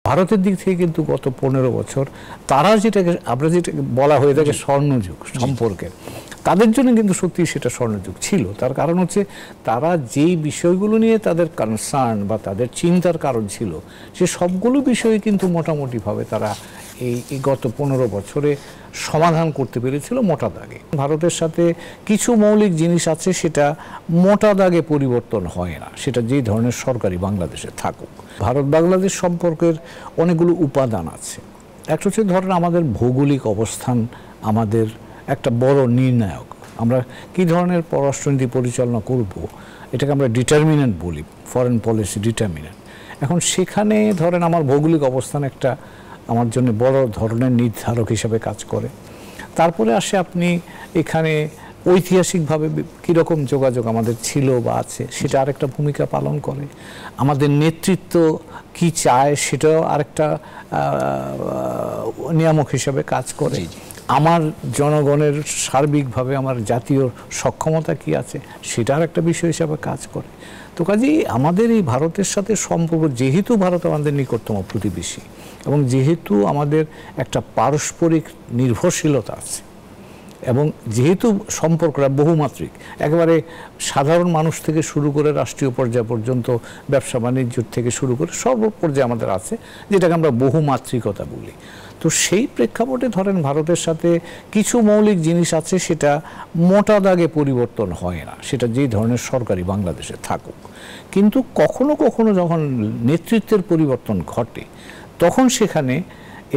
ভারতের দিক থেকে কিন্তু গত 15 বছর তারা যেটাকে আমরা যেটা বলা হয়ে থাকে স্বর্ণযুগ সম্পর্কে, তাদের জন্য কিন্তু সত্যি সেটা স্বর্ণযুগ ছিল। তার কারণ হচ্ছে তারা যেই বিষয়গুলো নিয়ে তাদের কনসার্ন বা তাদের চিন্তার কারণ ছিল, সে সবগুলো বিষয় কিন্তু মোটামুটিভাবে তারা এই গত 15 বছরে সমাধান করতে পেরেছিল মোটা দাগে। ভারতের সাথে কিছু মৌলিক জিনিস আছে, সেটা মোটা দাগে পরিবর্তন হয় না, সেটা যেই ধরনের সরকারি বাংলাদেশে থাকুক। ভারত বাংলাদেশ সম্পর্কের অনেকগুলো উপাদান আছে। একটা হচ্ছে ধরেন আমাদের ভৌগোলিক অবস্থান আমাদের একটা বড় নির্ণায়ক। আমরা কি ধরনের পররাষ্ট্রনীতি পরিচালনা করব, এটাকে আমরা ডিটারমিনেন্ট বলি, ফরেন পলিসি ডিটারমিনেন্ট। এখন সেখানে ধরেন আমার ভৌগোলিক অবস্থান একটা আমার জন্য বড় ধরনের নির্ধারক হিসেবে কাজ করে। তারপরে আসে আপনি এখানে ঐতিহাসিকভাবে কীরকম যোগাযোগ আমাদের ছিল বা আছে, সেটা আরেকটা ভূমিকা পালন করে। আমাদের নেতৃত্ব কি চায়, সেটাও আরেকটা নিয়ামক হিসাবে কাজ করে। আমার জনগণের সার্বিকভাবে আমার জাতীয় সক্ষমতা কি আছে, সেটার একটা বিষয় হিসাবে কাজ করে। তো কাজেই আমাদের এই ভারতের সাথে সম্পর্ক, যেহেতু ভারত আমাদের নিকটতম প্রতিবেশী এবং যেহেতু আমাদের একটা পারস্পরিক নির্ভরশীলতা আছে এবং যেহেতু সম্পর্কটা বহুমাত্রিক, একেবারে সাধারণ মানুষ থেকে শুরু করে রাষ্ট্রীয় পর্যায় পর্যন্ত, ব্যবসা বাণিজ্য থেকে শুরু করে সর্বপর্যায়ে আমাদের আছে, যেটাকে আমরা বহুমাত্রিকতা বলি। তো সেই প্রেক্ষাপটে ধরেন ভারতের সাথে কিছু মৌলিক জিনিস আছে, সেটা মোটা দাগে পরিবর্তন হয় না, সেটা যেই ধরনের সরকারি বাংলাদেশে থাকুক। কিন্তু কখনো কখনো যখন নেতৃত্বের পরিবর্তন ঘটে, তখন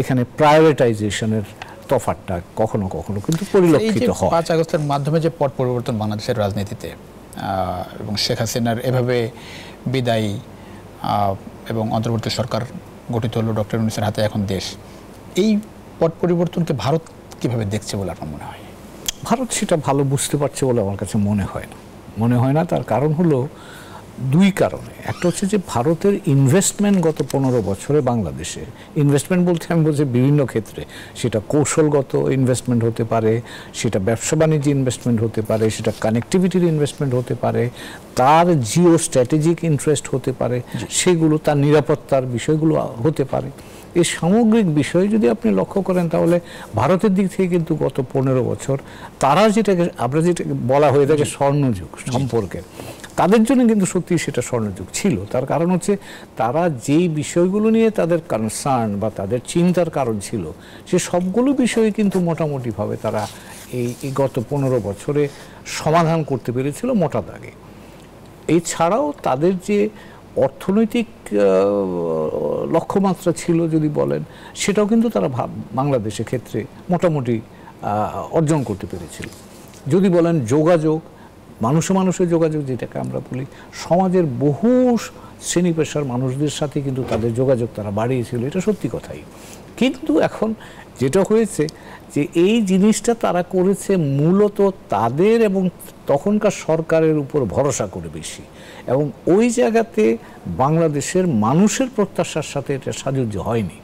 এখানে প্রায়োরিটাইজেশনের তফাৎটা কখনো কখনো কিন্তু পরিলক্ষিত হয়। 5 আগস্টের মাধ্যমে যে পট পরিবর্তন বাংলাদেশের রাজনীতিতে এবং শেখ হাসিনার এভাবে বিদায়ী এবং অন্তর্বর্তী সরকার গঠিত হলো ডক্টর ইউনূসের হাতে এখন দেশ, এই পট পরিবর্তনকে ভারত কিভাবে দেখছে বলে আপনার মনে হয়? ভারত সেটা ভালো বুঝতে পারছে বলে আমার কাছে মনে হয় না। তার কারণ হলো দুই কারণে। একটা হচ্ছে যে ভারতের ইনভেস্টমেন্ট গত 15 বছরে বাংলাদেশে, ইনভেস্টমেন্ট বলতে আমি বলছি বিভিন্ন ক্ষেত্রে, সেটা কৌশলগত ইনভেস্টমেন্ট হতে পারে, সেটা ব্যবসা বাণিজ্য ইনভেস্টমেন্ট হতে পারে, সেটা কানেক্টিভিটির ইনভেস্টমেন্ট হতে পারে, তার জিও স্ট্র্যাটেজিক ইন্টারেস্ট হতে পারে, সেগুলো তার নিরাপত্তার বিষয়গুলো হতে পারে। এই সামগ্রিক বিষয়ে যদি আপনি লক্ষ্য করেন, তাহলে ভারতের দিক থেকে কিন্তু গত 15 বছর তারা যেটাকে আমরা যেটাকে বলা হয়ে থাকে স্বর্ণযুগ সম্পর্কে, তাদের জন্য কিন্তু সত্যি সেটা স্বর্ণযুগ ছিল। তার কারণ হচ্ছে তারা যেই বিষয়গুলো নিয়ে তাদের কনসার্ন বা তাদের চিন্তার কারণ ছিল, সে সবগুলো বিষয় কিন্তু মোটামুটিভাবে তারা এই গত 15 বছরে সমাধান করতে পেরেছিল মোটা দাগে। এছাড়াও তাদের যে অর্থনৈতিক লক্ষ্যমাত্রা ছিল যদি বলেন, সেটাও কিন্তু তারা বাংলাদেশের ক্ষেত্রে মোটামুটি অর্জন করতে পেরেছিল। যদি বলেন যোগাযোগ, মানুষের যোগাযোগ, যেটাকে আমরা বলি, সমাজের বহু শ্রেণী পেশার মানুষদের সাথে কিন্তু তাদের যোগাযোগ তারা বাড়িয়েছিল, এটা সত্যি কথাই। কিন্তু এখন যেটা হয়েছে যে এই জিনিসটা তারা করেছে মূলত তাদের এবং তখনকার সরকারের উপর ভরসা করে বেশি, এবং ওই জায়গাতে বাংলাদেশের মানুষের প্রত্যাশার সাথে এটা সাযুজ্য হয়নি।